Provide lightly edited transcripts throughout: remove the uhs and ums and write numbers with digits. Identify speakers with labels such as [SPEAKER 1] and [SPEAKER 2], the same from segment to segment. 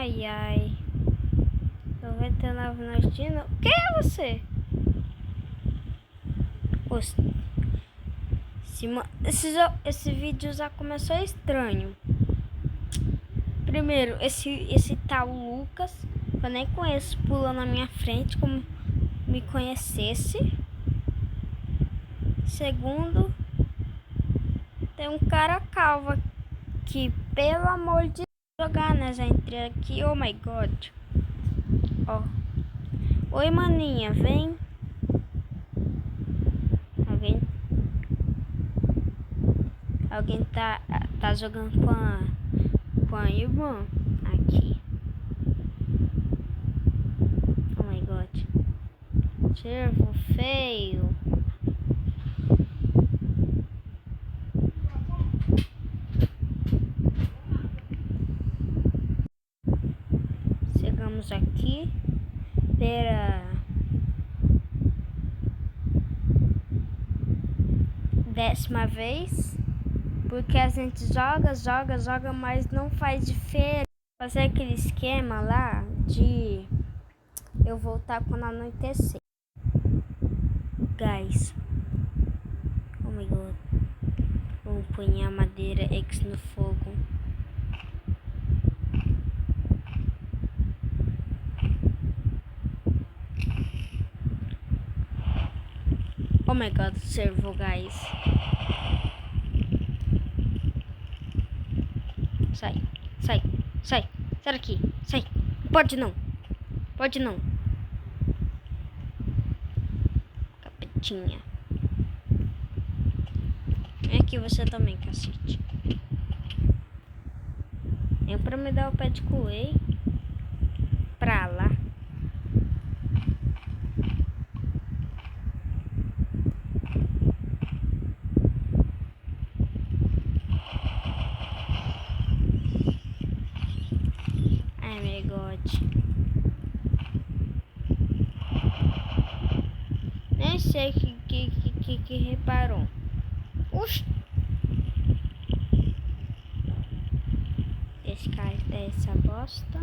[SPEAKER 1] Ai, ai. 99 nós de novo. Quem é você? Esse vídeo já começou estranho. Primeiro, esse tal Lucas, que eu nem conheço, pulou na minha frente como me conhecesse. Segundo, tem um cara calvo que, pelo amor de Deus, jogar, né? Já entrei aqui, oh my god. Ó. Oi, maninha, vem. Alguém tá jogando com a irmã aqui. Oh my god. Cervo feio. Chegamos aqui pela 10ª vez. Porque a gente joga, mas não faz diferença. Fazer aquele esquema lá de eu voltar quando anoitecer. Guys. Oh my god. Vamos pôr a madeira X no fogo. Oh my god, servo, guys. Sai. Sai daqui. Sai. Pode não. Capetinha. Vem aqui você também, cacete. Vem pra me dar o pé de coelho. Pra lá. Ai, meu God. Nem sei que reparou. Oxi. Esse cara dessa bosta.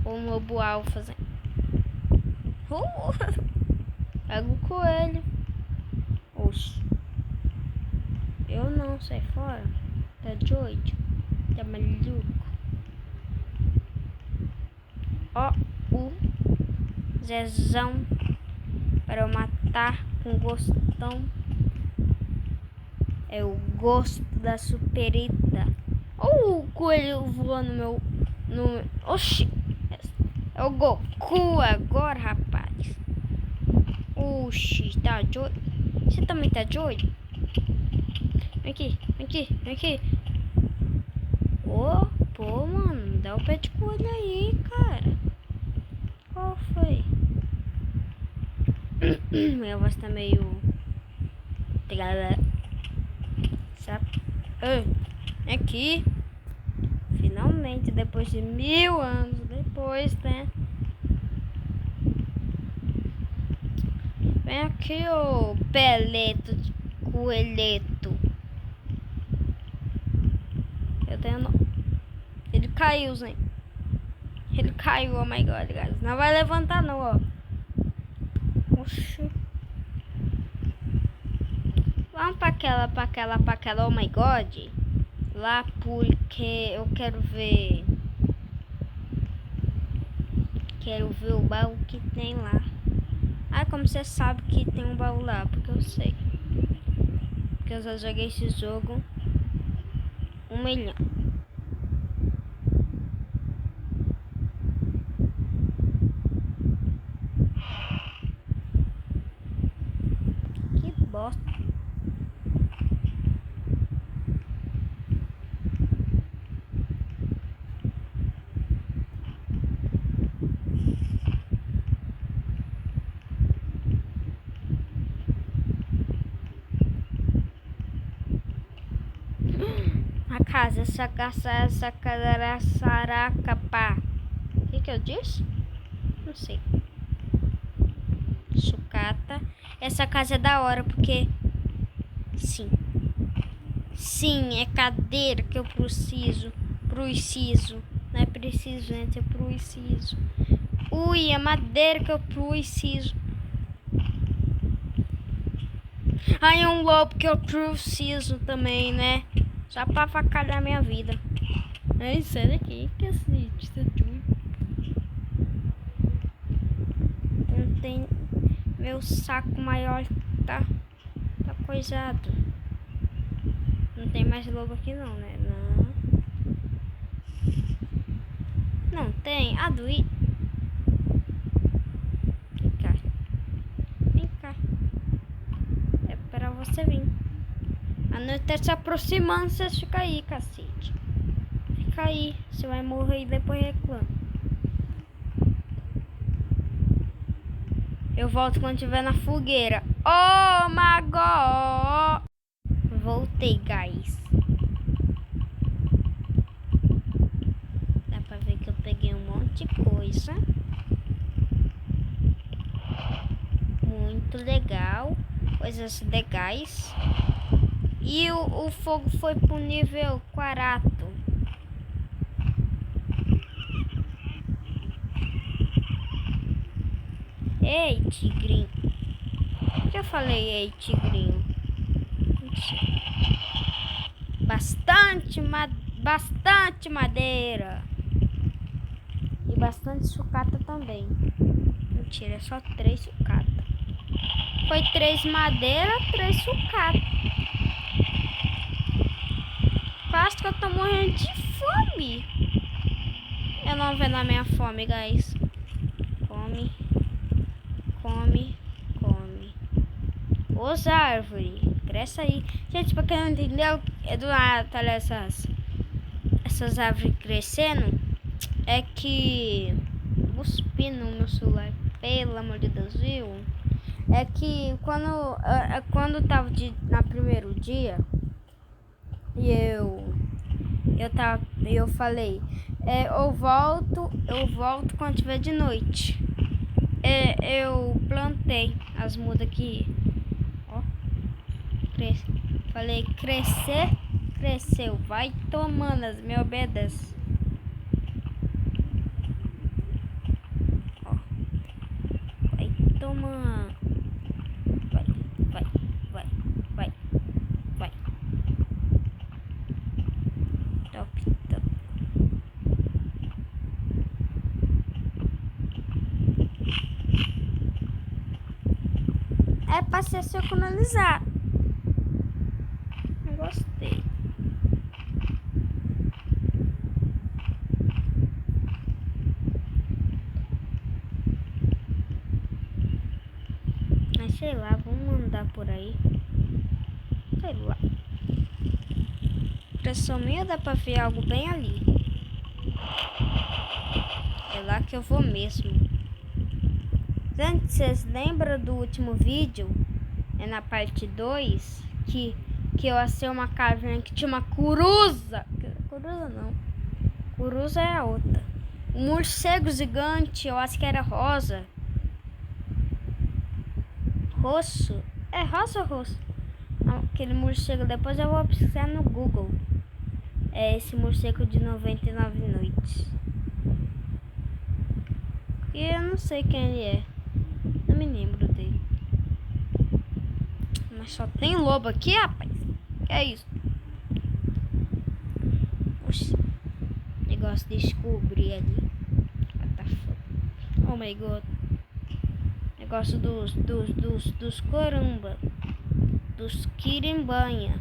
[SPEAKER 1] O lobo alfa. Pega o coelho. Oxi. Eu não, sai fora. Tá doido? Tá maluco? Ó, o Zezão para eu matar com gostão. É o gosto da superita. Ó, o coelho voando no oxi. É o Goku agora, rapaz. Oxi, tá doido? Você também tá doido? Vem aqui. Ô, pô, mano, dá o pé de coelho aí, cara. Qual foi? Minha voz tá meio... Sabe? Aqui. Finalmente, depois de 1000 anos depois, né? Vem aqui, ô peleto de coelheto. Eu tenho... Ele caiu, Zé. Ele caiu, oh my god, guys. Não vai levantar não, ó. Oxi. Vamos pra aquela, oh my god. Lá porque eu quero ver. Quero ver o baú que tem lá. Ah, como você sabe que tem um baú lá? Porque eu sei. Porque eu já joguei esse jogo 1 milhão. Que bosta. Essa casa era Saracapá. O que eu disse? Não sei. Sucata. Essa casa é da hora porque Sim. Sim, é cadeira que eu preciso. Preciso. Não é preciso, gente, é preciso. Ui, é madeira que eu preciso. Ai, é um lobo que eu preciso também, né? Só pra facalhar minha vida. É isso aqui, que assim, isso é tudo. Não tem... Meu saco maior tá coisado. Não tem mais lobo aqui não, né? Não tem. Ah, doí. Vem cá. Vem cá. É pra você vir. A noite tá se aproximando, você fica aí, cacete. Fica aí. Você vai morrer e depois reclama. Eu volto quando estiver na fogueira. Oh my god! Voltei, guys. Dá pra ver que eu peguei um monte de coisa. Muito legal. Coisas legais. E o fogo foi pro nível 4. Ei, tigrinho. Já falei, ei, tigrinho. Bastante madeira. E bastante sucata também. Mentira, é só 3 sucata. Foi 3 madeira, 3 sucata. Quase que eu tô morrendo de fome. Eu não vendo a minha fome, guys. Come. Come. Come. Os árvores. Cresce aí. Gente, pra quem não entendeu, é do nada, tá essas árvores crescendo. É que... Cuspi no meu celular. Pelo amor de Deus, viu? É que quando tava na primeiro dia... E eu falei, eu volto quando tiver de noite. Eu plantei as mudas aqui. Ó, falei, cresceu, vai tomando as me obedeces. Ó, vai tomando. Vai. Top. É pra ser sincronizado. Não gostei. Mas sei lá, vamos andar por aí. Sei lá. Pressão minha dá pra ver algo bem ali. É lá que eu vou mesmo. Gente, vocês lembram do último vídeo? É na parte 2 que eu achei uma caverna que tinha uma coruza. Coruza não. Coruza é a outra. Um morcego gigante, eu acho que era rosa. Roxo? É rosa ou roxo? Aquele morcego, depois eu vou pesquisar no Google. É esse morcego de 99 noites. E eu não sei quem ele é. Não me lembro dele. Mas só tem lobo aqui, rapaz. Que é isso? Oxi. Negócio de descobrir ali. Oh my god. Negócio dos corumba. Dos quirimbanha.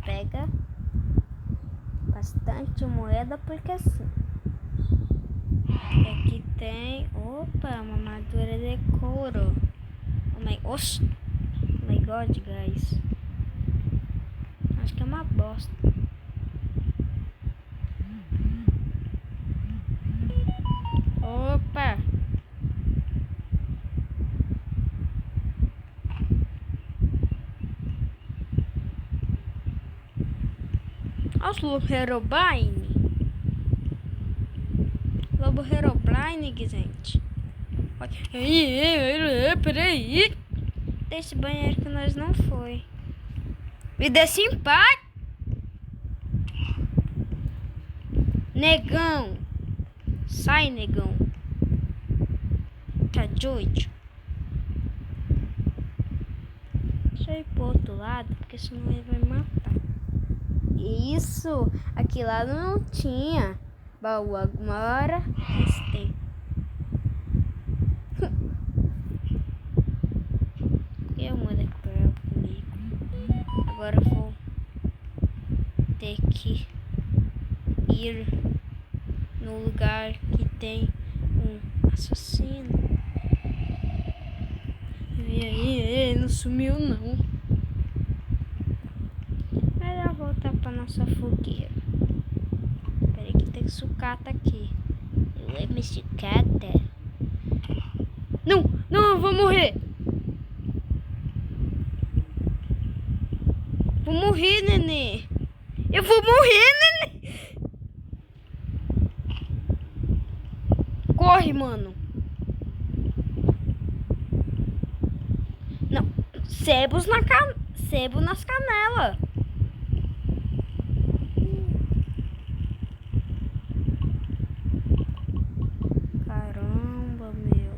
[SPEAKER 1] Pega. Bastante moeda, porque assim. Aqui tem... Opa, uma armadura de couro. Oh my god, guys. Acho que é uma bosta. Opa! Olha o Lobo Herobrine. Lobo Herobrine, gente. Peraí. Desse banheiro que nós não foi. Me desse em paz. Negão. Sai, negão. Tá doido? Deixa eu ir pro outro lado, porque senão ele vai matar. Isso. Aqui lá não tinha baú. Agora esse tem. Eu mudo aqui pra ela comigo. Agora eu vou ter que ir no lugar que tem um assassino. E aí, não sumiu não. Melhor voltar pra nossa fogueira. Peraí que tem sucata aqui. Eu amo sucata. Não, eu vou morrer. Vou morrer, nenê. Eu vou morrer, nenê. Corre, mano. Não. Sebo nas canelas. Caramba, meu.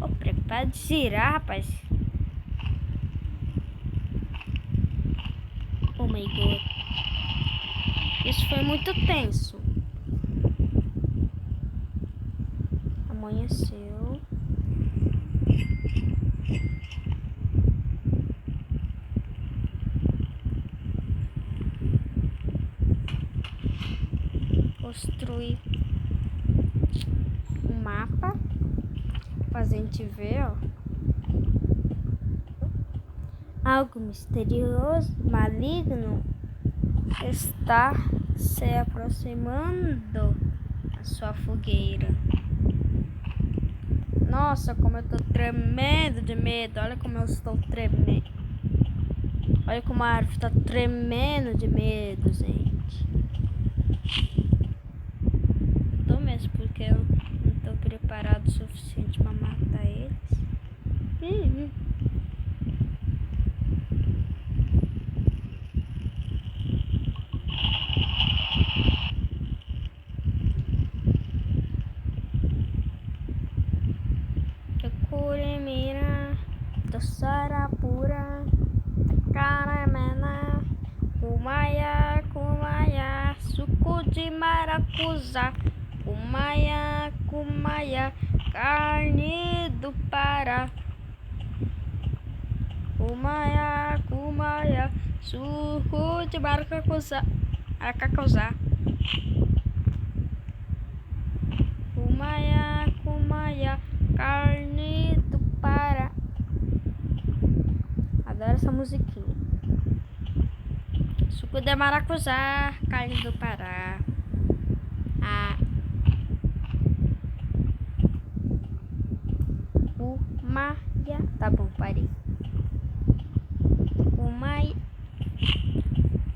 [SPEAKER 1] Ô, prepara de girar, rapaz. Oh my god. Isso foi muito tenso. Amanheceu. Construir um mapa pra gente ver, ó. Algo misterioso, maligno está se aproximando da sua fogueira. Nossa, como eu tô tremendo de medo. Olha como eu estou tremendo. Olha como a árvore tá tremendo de medo, gente. Eu tô mesmo, porque eu não tô preparado o suficiente pra matar eles. Kurimira, Sarapura, Caramena, Kumaya, suco de maracujá, Kumaya, carne do Pará, Kumaya, suco de maracujá, Kumaya, carne do Pará. Adoro essa musiquinha. Suco de maracujá, carne do Pará. Kumaya. Tá bom, parei. Kumaya.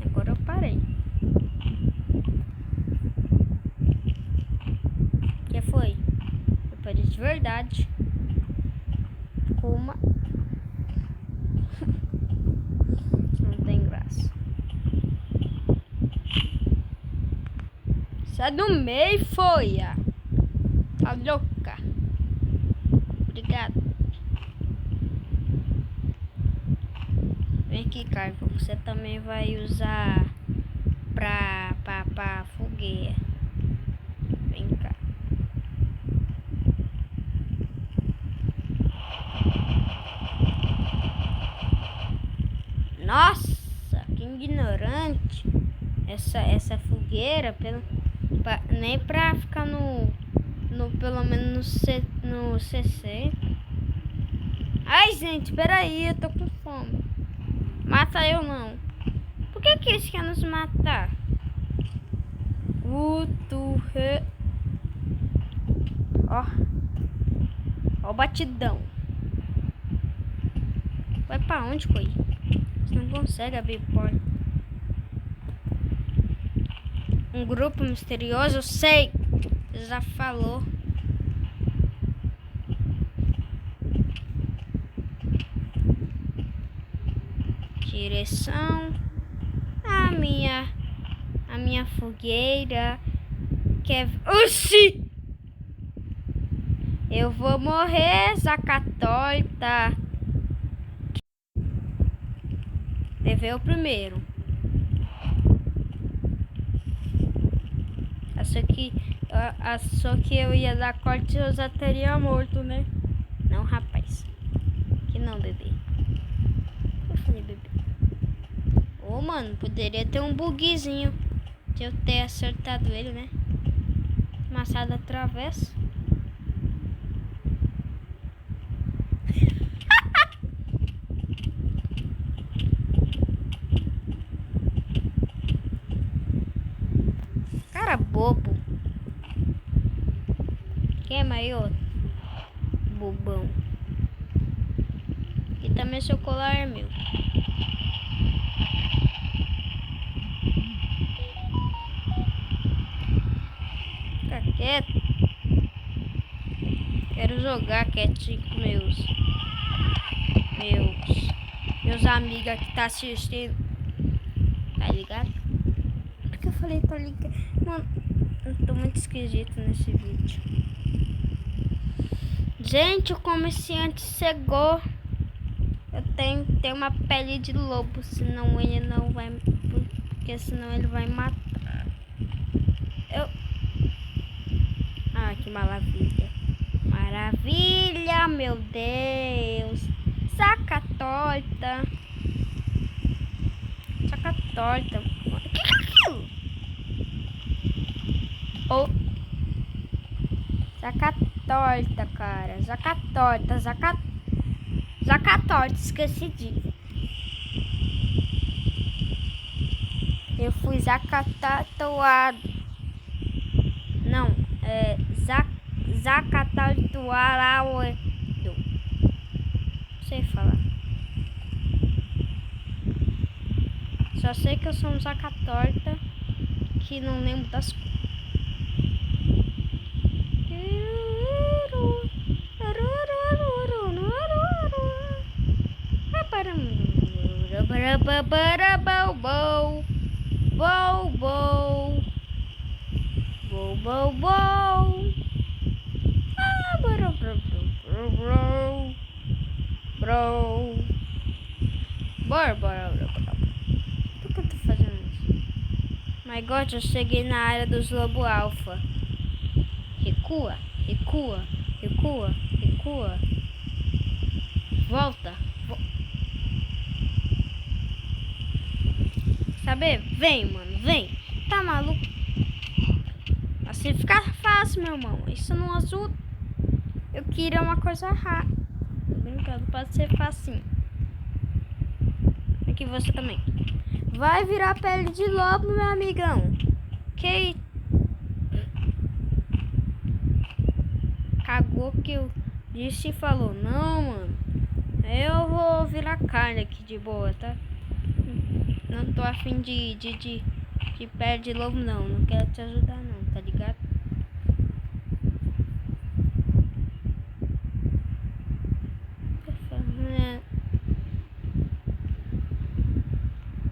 [SPEAKER 1] Agora eu parei. Que foi? Eu parei de verdade. Kuma. Não tem graça. Sai do meio, folha. Tá louca. Obrigado. Vem aqui, Cargo. Você também vai usar pra fogueira. Vem cá. Nossa, que ignorante. Essa fogueira, nem pra ficar pelo menos no CC. Ai, gente, peraí, eu tô com fome. Mata eu não. Por que eles querem nos matar? Ó o batidão. Vai pra onde, coi? Você não consegue abrir porta. Um grupo misterioso, eu sei. Já falou. Direção. A minha fogueira. Quer... Oxi! Eu vou morrer, Zacatorta. Levei o primeiro. Achou que eu ia dar corte e eu já teria morto, né? Não, rapaz. Que não, bebê. Eu falei, bebê. Ô, mano, poderia ter um bugzinho de eu ter acertado ele, né? Machado atravessa. Cara bobo. Quem é maior? Bobão. E também seu colar é meu. Fica quieto. Quero jogar quietinho com meus amigos que tá assistindo. Tá ligado? Porque eu falei tá ligado. Mano, eu tô muito esquisito nesse vídeo. Gente, o comerciante chegou. Eu tenho que ter uma pele de lobo, senão ele não vai... Porque senão ele vai matar. Ah, que maravilha. Maravilha, meu Deus. Saca torta. Saca torta. O que é aquilo? Oh. Saca torta, cara. Saca torta. Saca torta. Esqueci de... Eu fui zacatatuado. Não, é... Zacatatuarauedo. Não sei falar. Só sei que eu sou um zacatorta que não lembro das coisas. Bora. Por que eu tô fazendo isso? My God, eu cheguei na área dos lobo alfa. Recua. Volta. Saber? Vem, mano, vem. Tá maluco? Assim fica fácil, meu irmão. Isso não ajuda. Eu queria uma coisa rápida. Tô brincando, pode ser facinho. Aqui você também. Vai virar pele de lobo, meu amigão. Que... Cagou que eu disse e falou. Não, mano. Eu vou virar carne aqui de boa, tá? Não tô afim de pele de lobo, não. Não quero te ajudar, não. Tá ligado?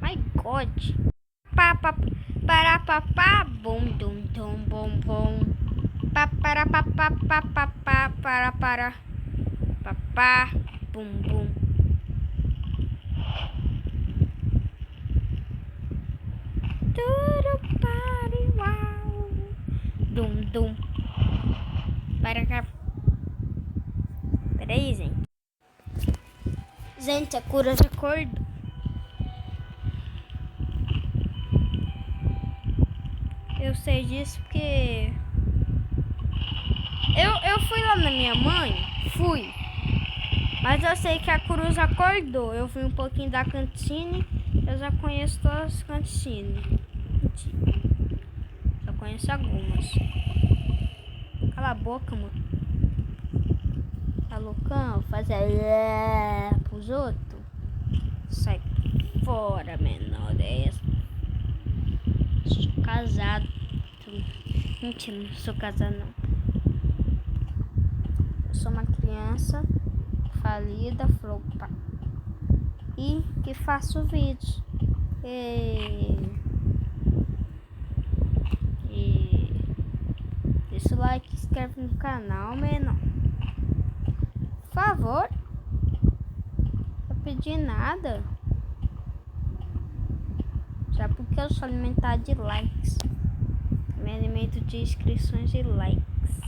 [SPEAKER 1] My God. Para bom dum dum bom. Para papá bum. Tudo para uau. Dum. Para cá. Peraí, gente. Gente, a cura já acordou. Eu sei disso porque eu fui lá na minha mãe, mas eu sei que a coruja acordou. Eu fui um pouquinho da cantina, eu já conheço todas as cantinas. Só conheço algumas. Cala a boca, mano. Tá loucão? Fazer pros outros? Sai fora, menor dessa. Sou casado. Mentira, não sou casado não. Eu sou uma criança falida, flopa. E que faço vídeos. Deixa o like, inscreve no canal, menor. Por favor. Não pedi nada. Já porque eu sou alimentado de likes. Me alimento de inscrições e likes.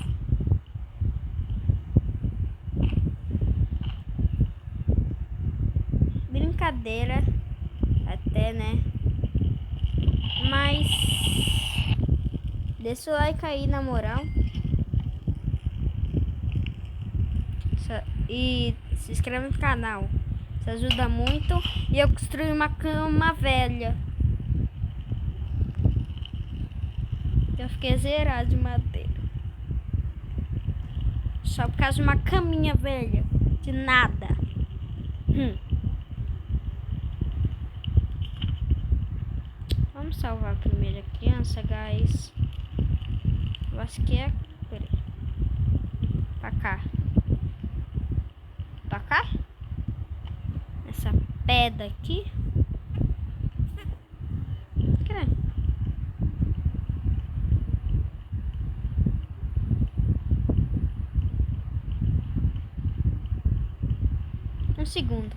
[SPEAKER 1] Brincadeira. Até, né? Mas deixa o like aí, na moral. E se inscreve no canal. Isso ajuda muito. E eu construí uma cama velha. Eu fiquei zerado de madeira. Só por causa de uma caminha velha. De nada. Vamos salvar a primeira criança, guys. Eu acho que é... Peraí. Pra cá. Pra cá? Essa pedra aqui. Caramba. Um segundo.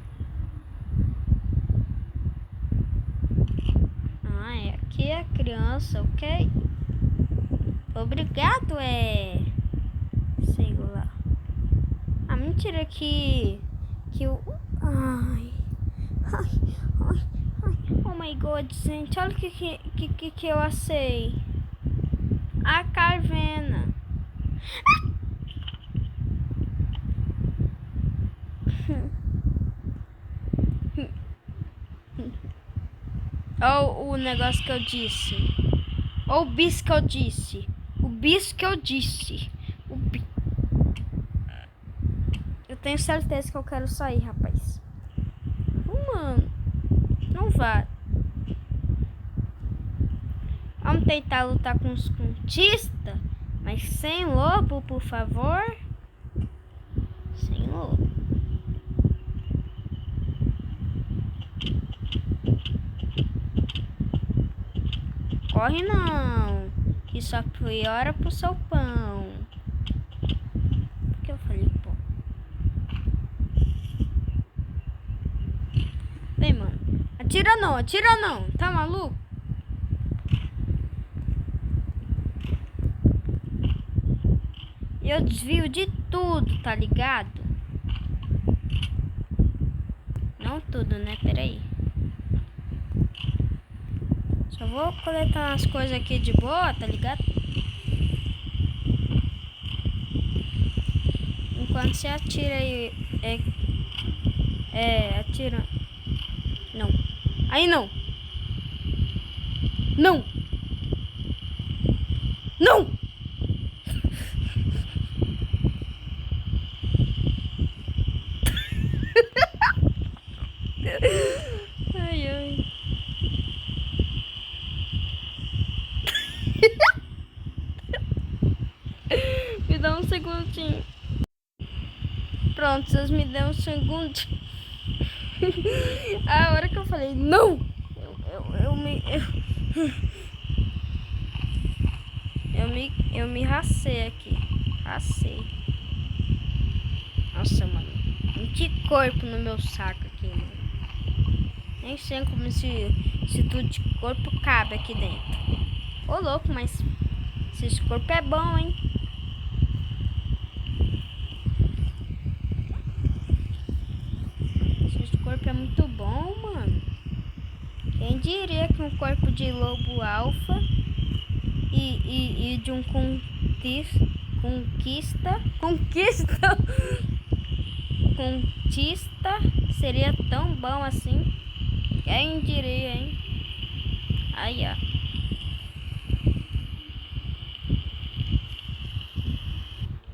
[SPEAKER 1] Ah, é aqui a criança, ok? Obrigado, sei lá. Ah, mentira que eu... Ai. Oh my god, gente. Olha o que eu achei. A caverna. Olha o negócio que eu disse. Olha o bicho que eu disse. O bicho que eu disse. Eu tenho certeza que eu quero sair, rapaz. Mano. Não vai. Vamos tentar lutar com os cultistas. Mas sem lobo, por favor. Sem lobo. Corre não. Que só piora pro seu pão. Por que eu falei pão? Vem, mano. Atira não. Tá maluco? Eu desvio de tudo, tá ligado? Não tudo, né? Peraí. Só vou coletar umas coisas aqui de boa, tá ligado? Enquanto você atira aí... atira... Não. Aí não. Não. Não. Ai. Me dá um segundinho. Pronto, vocês me dão um segundinho. A hora que eu falei não, eu me racei aqui. Nossa, mano. Que corpo no meu saco aqui, mano. Nem sei como esse tudo de corpo cabe aqui dentro. Ô, louco, mas esse corpo é bom, hein? Esse corpo é muito bom, mano. Quem diria que um corpo de lobo alfa e de um contista seria tão bom assim? Quem diria, hein? Aí, ó.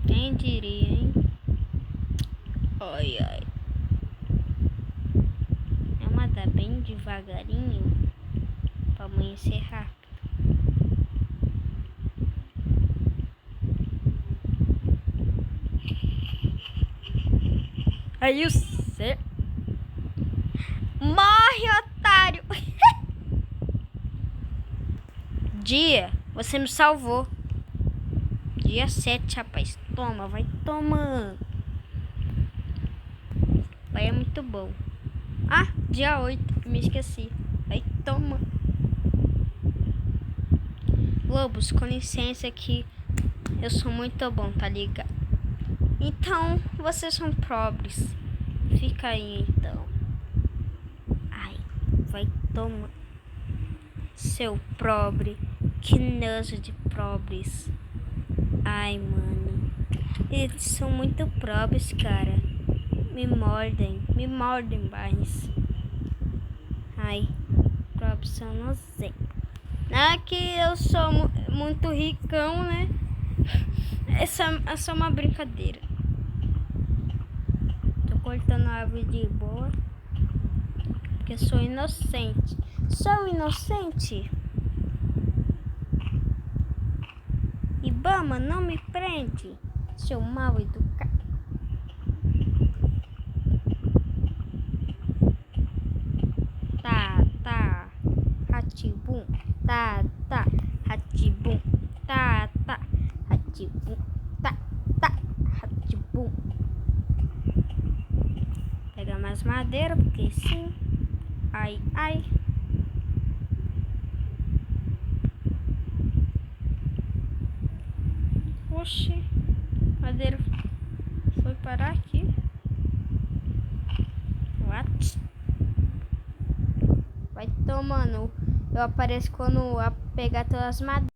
[SPEAKER 1] Quem diria, hein? Ai. Vamos andar bem devagarinho pra amanhecer rápido. Aí você... Morre, otário! Dia, você me salvou. Dia 7, rapaz. Toma, vai tomando. Vai, é muito bom. Ah, dia 8, me esqueci. Vai, toma. Lobos, com licença que eu sou muito bom, tá ligado? Então, vocês são pobres. Fica aí, então. Ai, vai, toma. Seu pobre. Que nojo de pobres. Ai, mano. Eles são muito pobres, cara. Me mordem mais. Ai, pobres são nojento. Não é que eu sou muito ricão, né? É só uma brincadeira. Tô cortando a árvore de boa. Porque sou inocente. Sou inocente. Ibama, não me prende, seu mal educado. Tá, Ratibum, tá, Ratibum, tá, Ratibum, tá, Ratibum. Pega mais madeira, porque sim. Ai. Oxi, madeira foi parar aqui. What? Vai tomando. Eu apareço quando pegar todas as madeiras.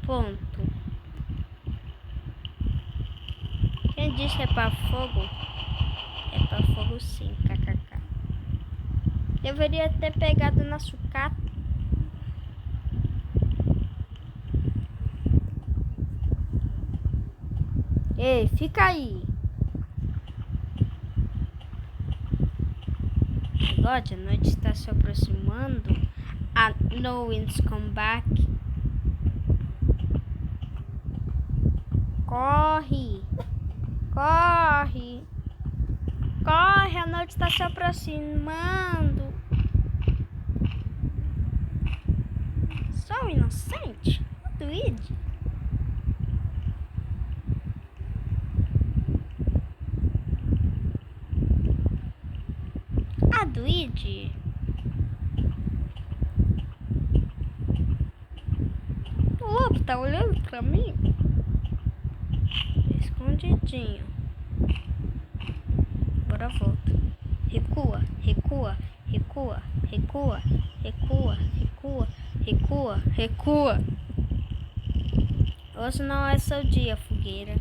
[SPEAKER 1] Ponto. Quem disse que é pra fogo? É pra fogo sim, kkk. Deveria ter pegado na sucata. Ei, fica aí. God, a noite está se aproximando. No winds come back. Corre, a noite está se aproximando. Sou inocente, Luigi. Luigi. O lobo tá olhando pra mim. Escondidinho. Bora, volta. Recua. Hoje não é seu dia, fogueira.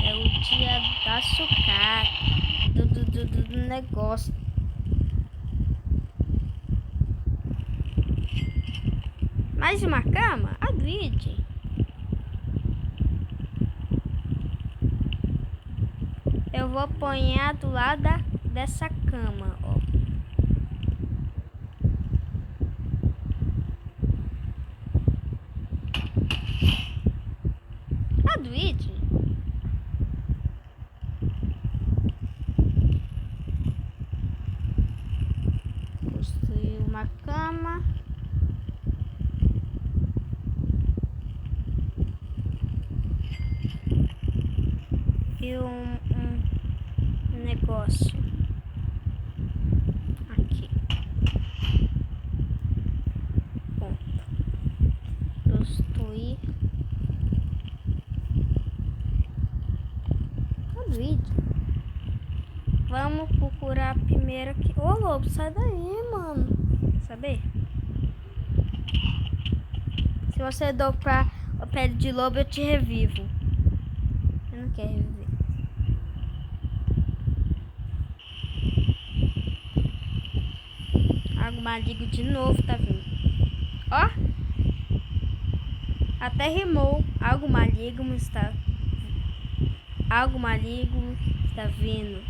[SPEAKER 1] É o dia da sucata. Do negócio. Mais uma cama? Luigi. Eu vou apanhar do lado dessa cama, ó. Luigi. Construir uma cama. E um negócio aqui. Ponto. Construir. Vídeo. Vamos procurar primeiro aqui. Ô, lobo, sai daí, mano. Saber? Se você dobrar a pele de lobo, eu te revivo. Eu não quero reviver. Algo maligno de novo tá vindo. Ó. Até rimou. Algo maligno está vindo.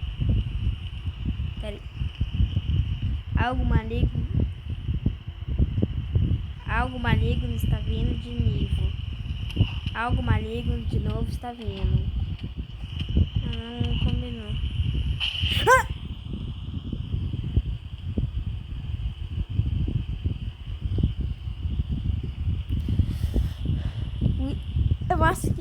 [SPEAKER 1] Pera aí. Algo maligno está vindo de nível. Algo maligno de novo está vindo. Não combinou. Ah! Eu acho